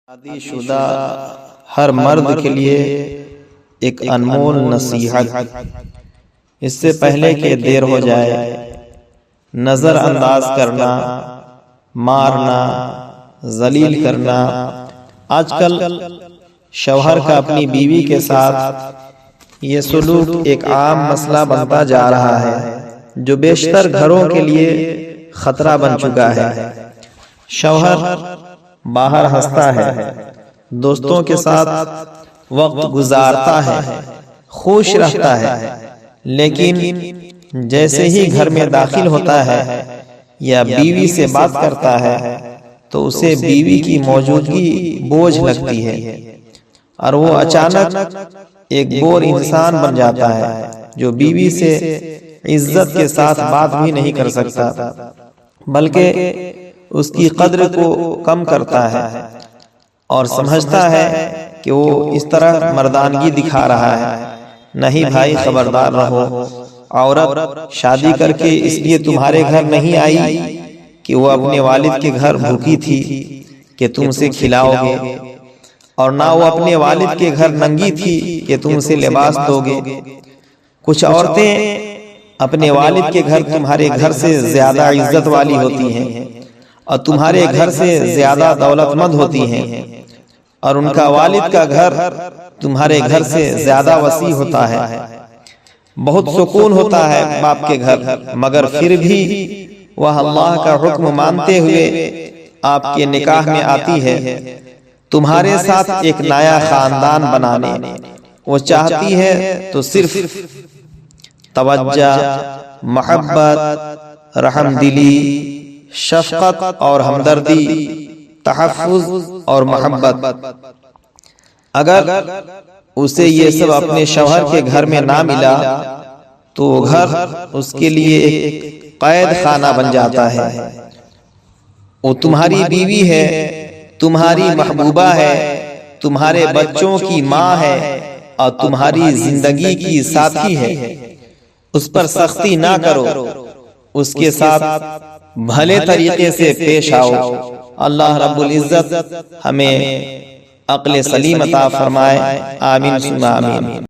شادی شدہ ہر مرد کے لیے ایک انمول نصیحت، اس سے پہلے کہ دیر ہو جائے، نظر انداز کرنا، مارنا، ذلیل کرنا آج کل شوہر کا اپنی بیوی کے ساتھ یہ سلوک ایک عام مسئلہ بنتا جا رہا ہے، جو بیشتر گھروں کے لیے خطرہ بن چکا ہے۔ شوہر باہر ہنستا ہے، دوستوں کے ساتھ وقت گزارتا ہے، خوش رہتا ہے، لیکن جیسے ہی گھر میں داخل ہوتا ہے یا بیوی سے بات کرتا ہے تو اسے بیوی کی موجودگی بوجھ لگتی ہے اور وہ اچانک ایک بور انسان بن جاتا ہے جو بیوی سے عزت کے ساتھ بات بھی نہیں کر سکتا، بلکہ اس کی قدر کو کم کرتا ہے اور سمجھتا ہے کہ وہ اس طرح مردانگی دکھا رہا ہے۔ نہیں بھائی، خبردار رہو، عورت شادی کر کے اس لیے تمہارے گھر نہیں آئی کہ وہ اپنے والد کے گھر بھوکی تھی کہ تم سے کھلاؤ گے، اور نہ وہ اپنے والد کے گھر ننگی تھی کہ تم سے لباس دو گے۔ کچھ عورتیں اپنے والد کے گھر تمہارے گھر سے زیادہ عزت والی ہوتی ہیں اور تمہارے گھر سے زیادہ دولت مند ہوتی ہیں، اور ان کا والد کا گھر تمہارے گھر سے زیادہ وسیع ہوتا ہے۔ بہت سکون ہوتا ہے باپ کے گھر، مگر پھر بھی وہ اللہ کا حکم مانتے ہوئے آپ کے نکاح میں آتی ہے تمہارے ساتھ ایک نیا خاندان بنانے۔ وہ چاہتی ہے تو صرف توجہ، محبت، رحم دلی، شفقت اور ہمدردی، تحفظ اور محبت۔ اگر اسے یہ سب اپنے شوہر کے گھر میں نہ ملا تو وہ گھر اس کے لیے ایک قید خانہ بن جاتا ہے۔ وہ تمہاری بیوی ہے، تمہاری محبوبہ ہے، تمہارے بچوں کی ماں ہے اور تمہاری زندگی کی ساتھی ہے۔ اس پر سختی نہ کرو، اس کے ساتھ بھلے طریقے سے پیش آؤ۔ اللہ رب العزت ہمیں عقل سلیم عطا فرمائے، آمین ثم آمین۔